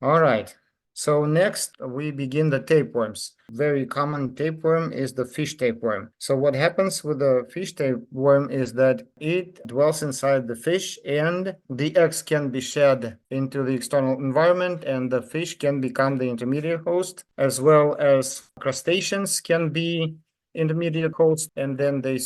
All right. So next we begin the tapeworms. Very common tapeworm is the fish tapeworm. So what happens with the fish tapeworm is that it dwells inside the fish and the eggs can be shed into the external environment and the fish can become the intermediate host, as well as crustaceans can be intermediate host, and then the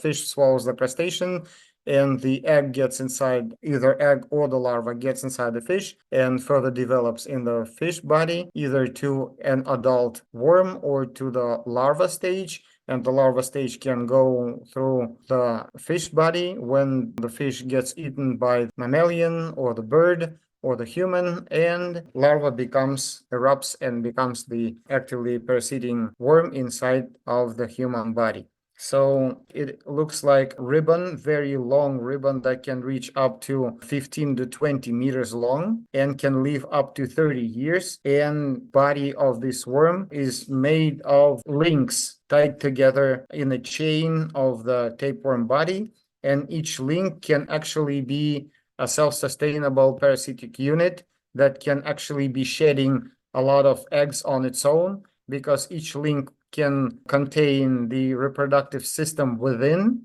fish swallows the crustacean and the egg gets inside, either egg or the larva gets inside the fish and further develops in the fish body, either to an adult worm or to the larva stage. And the larva stage can go through the fish body when the fish gets eaten by the mammalian or the bird or the human, and larva erupts and becomes the actively parasiting worm inside of the human body. So it looks like ribbon, very long ribbon that can reach up to 15 to 20 meters long and can live up to 30 years. And body of this worm is made of links tied together in a chain of the tapeworm body. And each link can actually be a self-sustainable parasitic unit that can actually be shedding a lot of eggs on its own, because each link can contain the reproductive system within.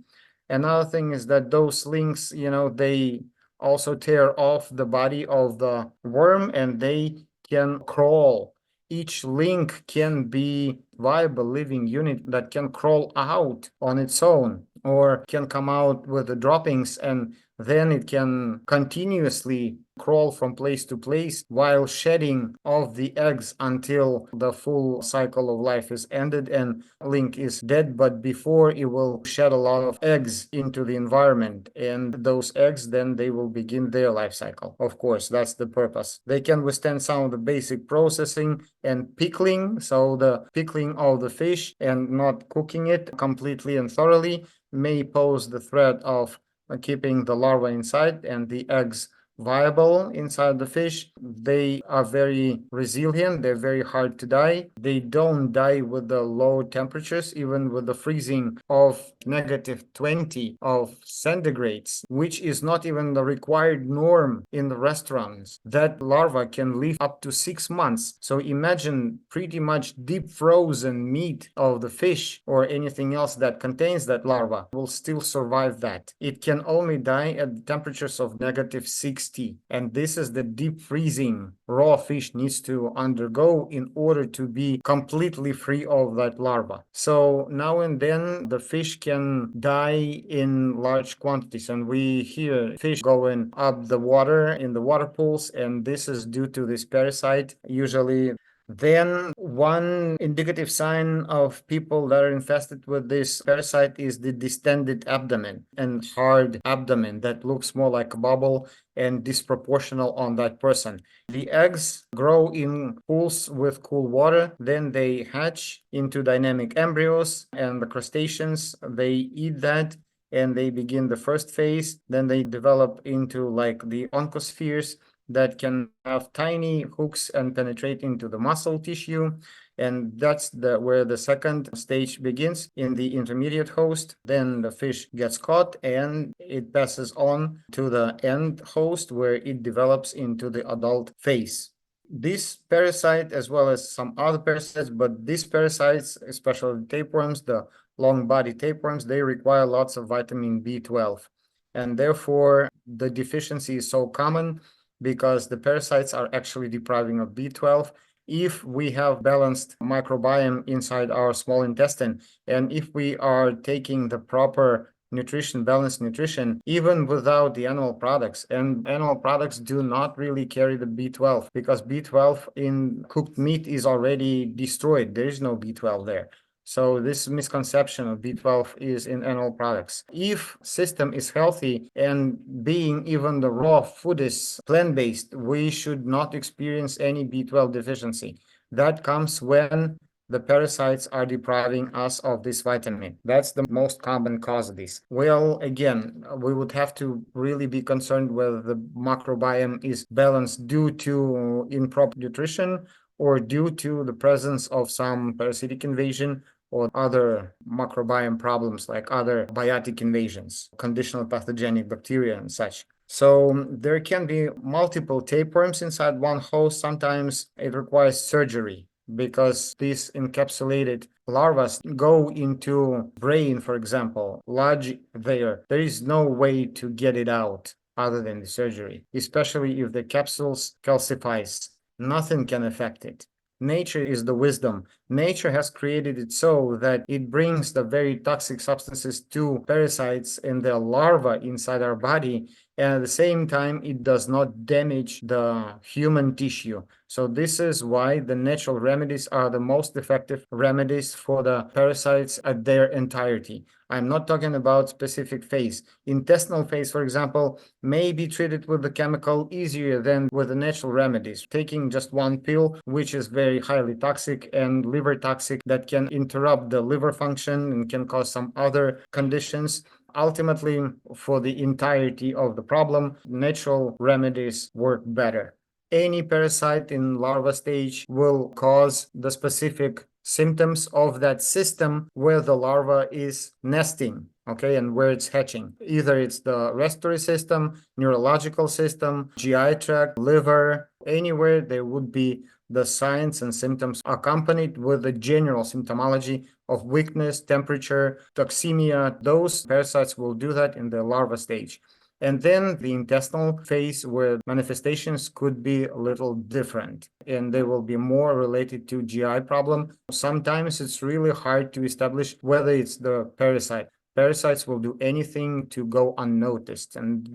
Another thing is that those links, they also tear off the body of the worm and they can crawl. Each link can be viable living unit that can crawl out on its own or can come out with the droppings, and then it can continuously crawl from place to place while shedding off the eggs until the full cycle of life is ended and link is dead. But before, it will shed a lot of eggs into the environment, and those eggs then they will begin their life cycle. Of course, that's the purpose. They can withstand some of the basic processing and pickling, so the pickling of the fish and not cooking it completely and thoroughly may pose the threat of keeping the larva inside and the eggs viable inside the fish. They are very resilient. They're very hard to die. They don't die with the low temperatures, even with the freezing of -20 of centigrades, which is not even the required norm in the restaurants. That larva can live up to 6 months. So imagine pretty much deep frozen meat of the fish or anything else that contains that larva will still survive that. It can only die at temperatures of -60. And this is the deep freezing raw fish needs to undergo in order to be completely free of that larva. So now and then the fish can die in large quantities, and we hear fish going up the water in the water pools, and this is due to this parasite. Usually then one indicative sign of people that are infested with this parasite is the distended abdomen and hard abdomen that looks more like a bubble and disproportional on that person. The eggs grow in pools with cool water, then they hatch into dynamic embryos, and the crustaceans, they eat that and they begin the first phase. Then they develop into like the oncospheres that can have tiny hooks and penetrate into the muscle tissue. And that's where the second stage begins in the intermediate host. Then the fish gets caught and it passes on to the end host where it develops into the adult phase. This parasite, as well as some other parasites, but these parasites, especially tapeworms, the long body tapeworms, they require lots of vitamin B12. And therefore, the deficiency is so common because the parasites are actually depriving of B12. If we have balanced microbiome inside our small intestine, and if we are taking the proper nutrition, balanced nutrition, even without the animal products, and animal products do not really carry the B12 because B12 in cooked meat is already destroyed. There is no B12 there. So this misconception of B12 is in animal products. If system is healthy and being even the raw food is plant-based, we should not experience any B12 deficiency. That comes when the parasites are depriving us of this vitamin. That's the most common cause of this. Well, again, we would have to really be concerned whether the microbiome is balanced due to improper nutrition or due to the presence of some parasitic invasion or other microbiome problems like other biotic invasions, conditional pathogenic bacteria and such. So there can be multiple tapeworms inside one host. Sometimes it requires surgery because these encapsulated larvae go into brain, for example, lodge there. There is no way to get it out other than the surgery, especially if the capsules calcifies. Nothing can affect it. Nature is the wisdom. Nature has created it so that it brings the very toxic substances to parasites and their larvae inside our body, and at the same time it does not damage the human tissue. So this is why the natural remedies are the most effective remedies for the parasites at their entirety. I'm not talking about specific phase. Intestinal phase, for example, may be treated with the chemical easier than with the natural remedies. Taking just one pill, which is very highly toxic and liver toxic, that can interrupt the liver function and can cause some other conditions. Ultimately, for the entirety of the problem, natural remedies work better. Any parasite in larva stage will cause the specific symptoms of that system where the larva is nesting, okay, and where it's hatching. Either it's the respiratory system, neurological system, GI tract, liver, anywhere there would be the signs and symptoms accompanied with the general symptomology of weakness, temperature, toxemia. Those parasites will do that in the larva stage. And then the intestinal phase, where manifestations could be a little different and they will be more related to GI problem. Sometimes it's really hard to establish whether it's the parasite. Parasites will do anything to go unnoticed, and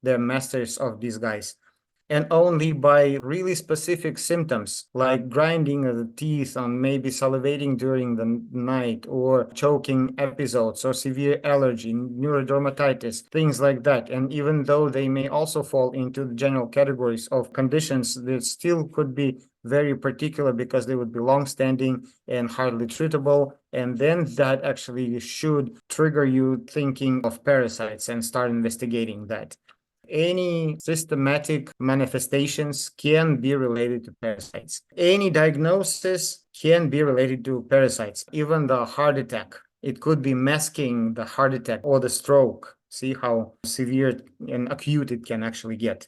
they're masters of disguise. And only by really specific symptoms like grinding of the teeth and maybe salivating during the night or choking episodes or severe allergy, neurodermatitis, things like that. And even though they may also fall into the general categories of conditions, that still could be very particular because they would be long-standing and hardly treatable. And then that actually should trigger you thinking of parasites and start investigating that. Any systematic manifestations can be related to parasites. Any diagnosis can be related to parasites. Even the heart attack, it could be masking the heart attack or the stroke. See how severe and acute it can actually get.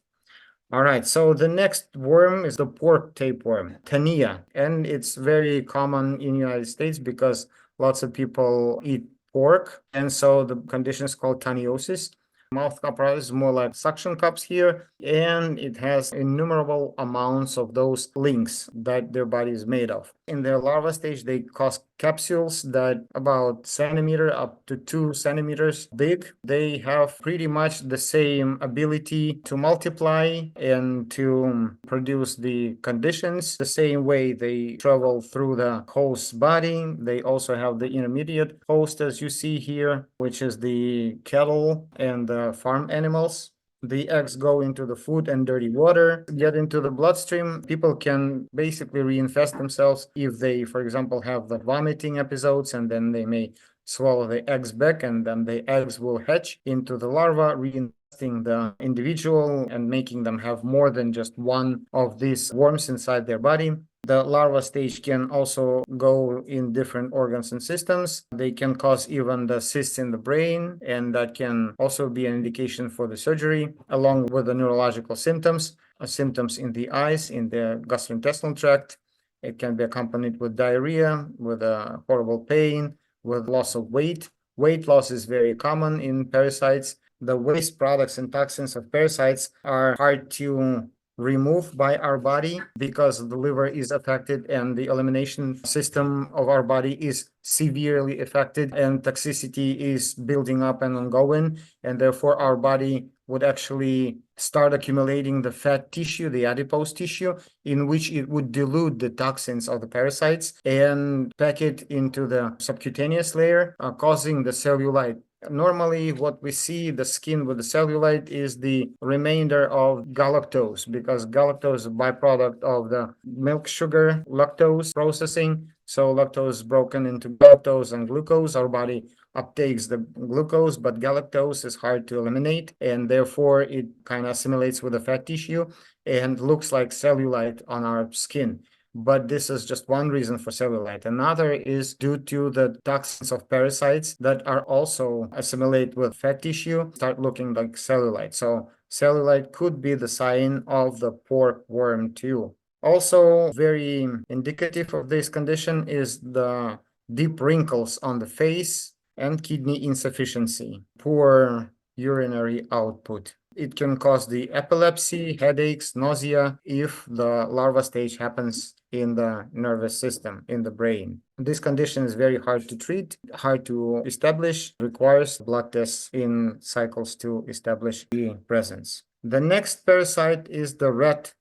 All right, so the next worm is the pork tapeworm, Tania, and it's very common in the United States because lots of people eat pork, and so the condition is called taniosis. Mouth apparatus is more like suction cups here, and it has innumerable amounts of those links that their body is made of. In their larva stage, they cause capsules that about centimeter up to 2 centimeters big. They have pretty much the same ability to multiply and to produce the conditions the same way they travel through the host's body. They also have the intermediate host, as you see here, which is the cattle and the farm animals. The eggs go into the food and dirty water, get into the bloodstream. People can basically reinfest themselves if they, for example, have the vomiting episodes, and then they may swallow the eggs back, and then the eggs will hatch into the larva, reinfesting the individual and making them have more than just one of these worms inside their body. The larva stage can also go in different organs and systems. They can cause even the cysts in the brain, and that can also be an indication for the surgery, along with the neurological symptoms, symptoms in the eyes, in the gastrointestinal tract. It can be accompanied with diarrhea, with a horrible pain, with loss of weight. Weight loss is very common in parasites. The waste products and toxins of parasites are hard to removed by our body because the liver is affected and the elimination system of our body is severely affected, and toxicity is building up and ongoing, and therefore our body would actually start accumulating the fat tissue, the adipose tissue, in which it would dilute the toxins of the parasites and pack it into the subcutaneous layer, causing the cellulite. Normally, what we see, the skin with the cellulite, is the remainder of galactose, because galactose is a byproduct of the milk sugar lactose processing. So lactose is broken into galactose and glucose. Our body uptakes the glucose, but galactose is hard to eliminate, and therefore it kind of assimilates with the fat tissue and looks like cellulite on our skin. But this is just one reason for cellulite. Another is due to the toxins of parasites that are also assimilate with fat tissue, start looking like cellulite. So Cellulite could be the sign of the pork worm too. Also, very indicative of this condition is the deep wrinkles on the face and kidney insufficiency, poor urinary output. It can cause the epilepsy, headaches, nausea if the larva stage happens in the nervous system, in the brain. This condition is very hard to treat, hard to establish, requires blood tests in cycles to establish the presence. The next parasite is the red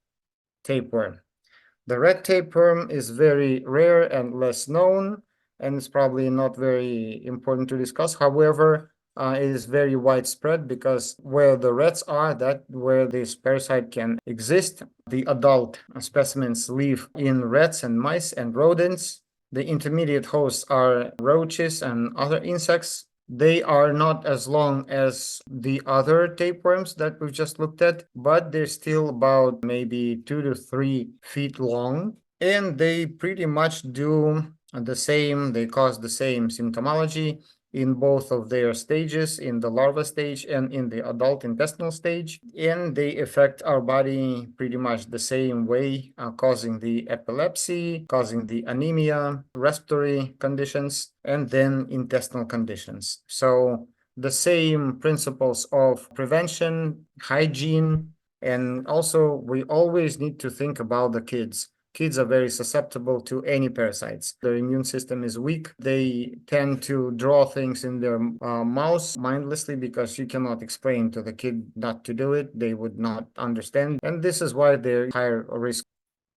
tapeworm. The red tapeworm is very rare and less known, and it's probably not very important to discuss. However, it is very widespread because where the rats are, that where this parasite can exist. The adult specimens live in rats and mice and rodents. The intermediate hosts are roaches and other insects. They are not as long as the other tapeworms that we've just looked at, but they're still about maybe 2 to 3 feet long. And they pretty much do the same, they cause the same symptomology in both of their stages, in the larva stage and in the adult intestinal stage. And they affect our body pretty much the same way, causing the epilepsy, causing the anemia, respiratory conditions, and then intestinal conditions. So the same principles of prevention, hygiene, and also we always need to think about the kids. Kids are very susceptible to any parasites. Their immune system is weak. They tend to draw things in their mouths mindlessly because you cannot explain to the kid not to do it. They would not understand. And this is why they're higher risk.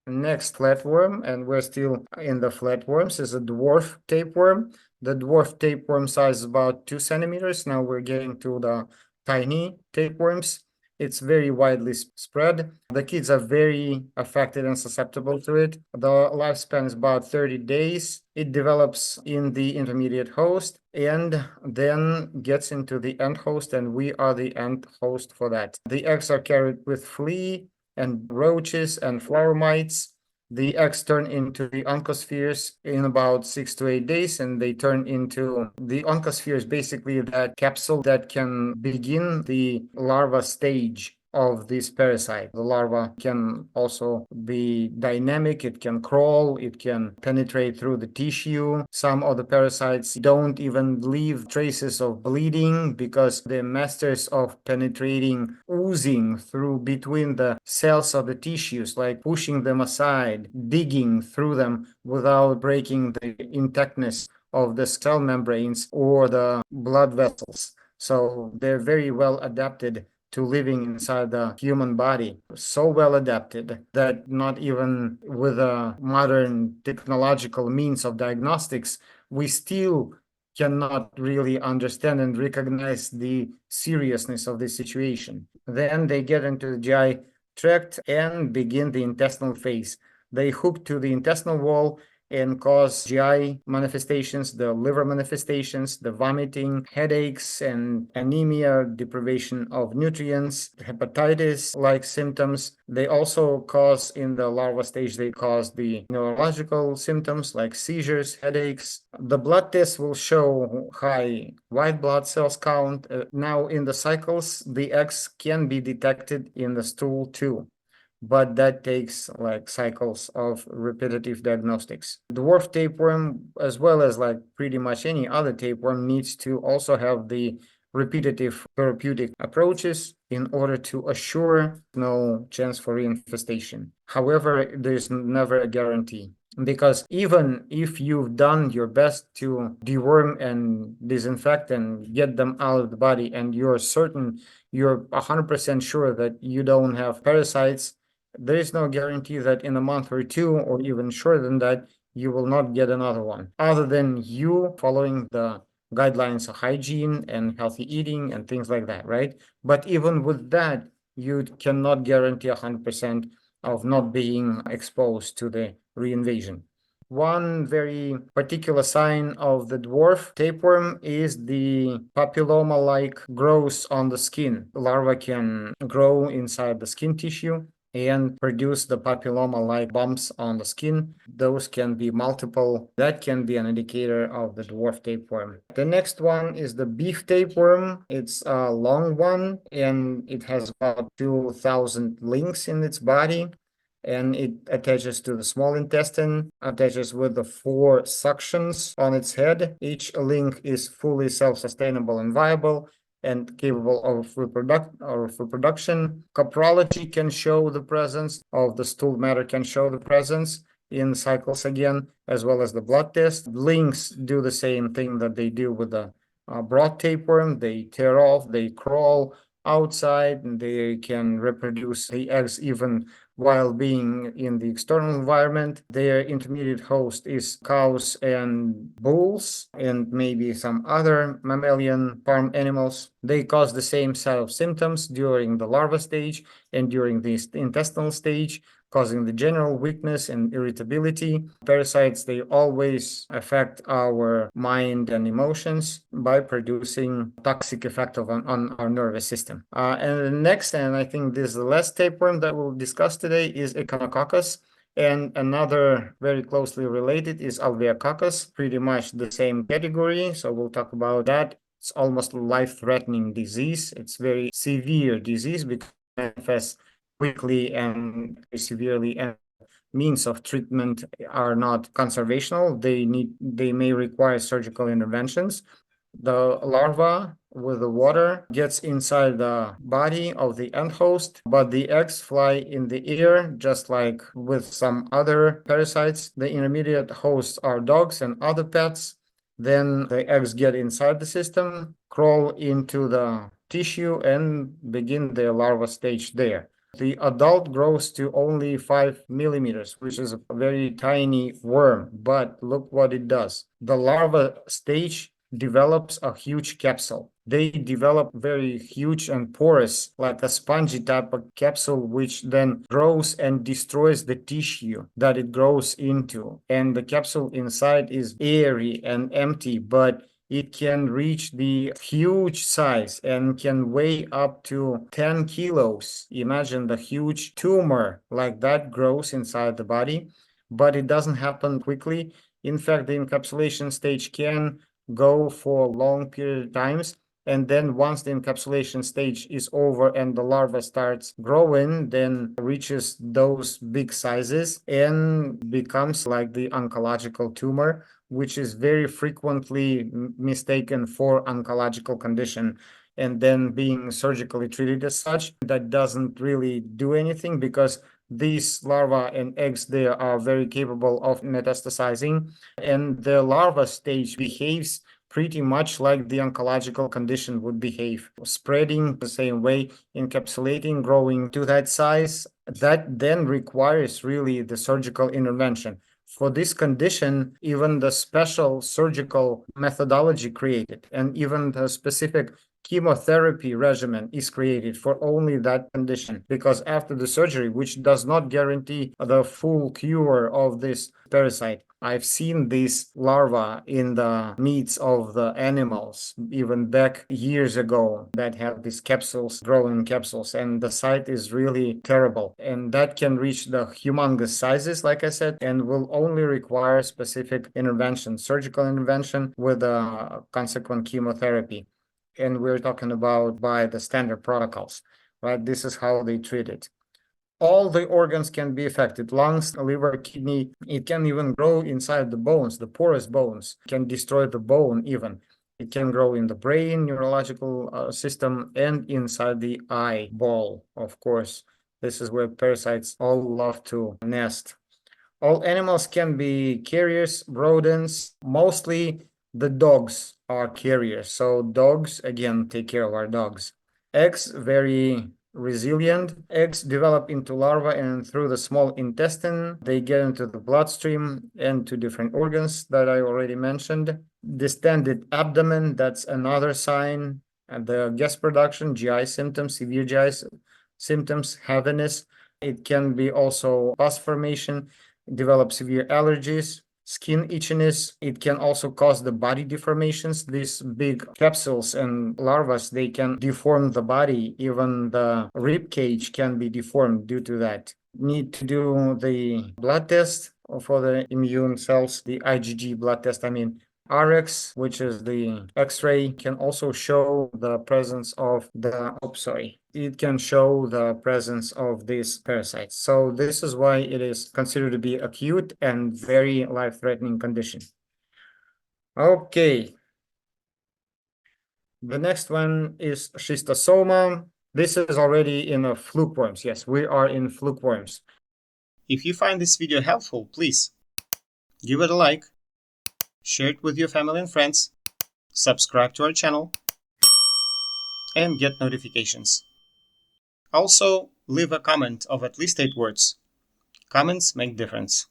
Next flatworm, and we're still in the flatworms, is a dwarf tapeworm. The dwarf tapeworm size is about 2 centimeters. Now we're getting to the tiny tapeworms. It's very widely spread. The kids are very affected and susceptible to it. The lifespan is about 30 days. It develops in the intermediate host and then gets into the end host, and we are the end host for that. The eggs are carried with flea and roaches and flower mites. The eggs turn into the oncospheres in about 6 to 8 days, and they turn into the oncospheres, basically that capsule that can begin the larva stage of this parasite. The larva can also be dynamic, it can crawl, it can penetrate through the tissue. Some of the parasites don't even leave traces of bleeding because they're masters of penetrating, oozing through between the cells of the tissues, like pushing them aside, digging through them without breaking the intactness of the cell membranes or the blood vessels. So they're very well adapted to living inside the human body, so well adapted that not even with a modern technological means of diagnostics, we still cannot really understand and recognize the seriousness of this situation. Then they get into the GI tract and begin the intestinal phase. They hook to the intestinal wall and cause GI manifestations, the liver manifestations, the vomiting, headaches, and anemia, deprivation of nutrients, hepatitis-like symptoms. They also cause, in the larva stage, they cause the neurological symptoms like seizures, headaches. The blood test will show high white blood cells count. Now, in the cycles, the eggs can be detected in the stool too, but that takes like cycles of repetitive diagnostics. Dwarf tapeworm, as well as like pretty much any other tapeworm, needs to also have the repetitive therapeutic approaches in order to assure no chance for reinfestation. However, there's never a guarantee, because even if you've done your best to deworm and disinfect and get them out of the body, and you're certain, you're 100% sure that you don't have parasites, there is no guarantee that in a month or two, or even shorter than that, you will not get another one, other than you following the guidelines of hygiene and healthy eating and things like that, right? But even with that, you cannot guarantee 100% of not being exposed to the reinvasion. One very particular sign of the dwarf tapeworm is the papilloma-like growth on the skin. The larva can grow inside the skin tissue, and produce the papilloma-like bumps on the skin. Those can be multiple. That can be an indicator of the dwarf tapeworm. The next one is the beef tapeworm. It's a long one, and it has about 2,000 links in its body, and it attaches to the small intestine, attaches with the 4 suctions on its head. Each link is fully self-sustainable and viable and capable of reproduction. Coprology can show the presence of the stool matter, can show the presence in cycles again, as well as the blood test. Links do the same thing that they do with the broad tapeworm. They tear off, they crawl outside, and they can reproduce the eggs even while being in the external environment. Their intermediate host is cows and bulls, and maybe some other mammalian farm animals. They cause the same set of symptoms during the larva stage and during the intestinal stage, causing the general weakness and irritability. Parasites, they always affect our mind and emotions by producing toxic effect on our nervous system. And the next, and I think this is the last tapeworm that we'll discuss today, is Echinococcus. And another very closely related is Alveococcus, pretty much the same category. So we'll talk about that. It's almost a life-threatening disease. It's very severe disease because it manifests quickly and severely, and means of treatment are not conservational. They may require surgical interventions. The larva with the water gets inside the body of the end host, but the eggs fly in the air, just like with some other parasites. The intermediate hosts are dogs and other pets. Then the eggs get inside the system, crawl into the tissue, and begin their larva stage there. The adult grows to only 5 millimeters, which is a very tiny worm, but look what it does. The larva stage develops a huge capsule. They develop very huge and porous, like a spongy type of capsule, which then grows and destroys the tissue that it grows into. And the capsule inside is airy and empty, but it can reach the huge size and can weigh up to 10 kilos. Imagine the huge tumor like that grows inside the body, but it doesn't happen quickly. In fact, the encapsulation stage can go for long period of times. And then once the encapsulation stage is over and the larva starts growing, then reaches those big sizes and becomes like the oncological tumor, which is very frequently mistaken for oncological condition, and then being surgically treated as such. That doesn't really do anything because these larvae and eggs, they are very capable of metastasizing, and the larva stage behaves pretty much like the oncological condition would behave, spreading the same way, encapsulating, growing to that size. That then requires really the surgical intervention. For this condition, even the special surgical methodology created, and even the specific chemotherapy regimen is created for only that condition, because after the surgery, which does not guarantee the full cure of this parasite, I've seen these larvae in the meats of the animals, even back years ago, that have these capsules, growing capsules, and the sight is really terrible. And that can reach the humongous sizes, like I said, and will only require specific intervention, surgical intervention with a consequent chemotherapy. And we're talking about by the standard protocols, right? This is how they treat it. All the organs can be affected: lungs, liver, kidney. It can even grow inside the bones, the porous bones, can destroy the bone even. It can grow in the brain, neurological system, and inside the eyeball, of course. This is where parasites all love to nest. All animals can be carriers, rodents. Mostly the dogs are carriers. So dogs, again, take care of our dogs. Eggs, very resilient. Eggs develop into larvae, and through the small intestine, they get into the bloodstream and to different organs that I already mentioned. Distended abdomen, that's another sign. And the gas production, GI symptoms, severe GI symptoms, heaviness. It can be also pus formation, develop severe allergies, skin itchiness. It can also cause the body deformations. These big capsules and larvae, they can deform the body. Even the rib cage can be deformed due to that. Need to do the blood test for the immune cells, the IgG blood test, RX, which is the X-ray, can also show the presence of it can show the presence of these parasites. So this is why it is considered to be acute and very life-threatening condition. Okay. The next one is Schistosoma. This is already in fluke worms. Yes, we are in fluke worms. If you find this video helpful, please give it a like, share it with your family and friends, subscribe to our channel, and get notifications. Also, leave a comment of at least 8 words. Comments make difference.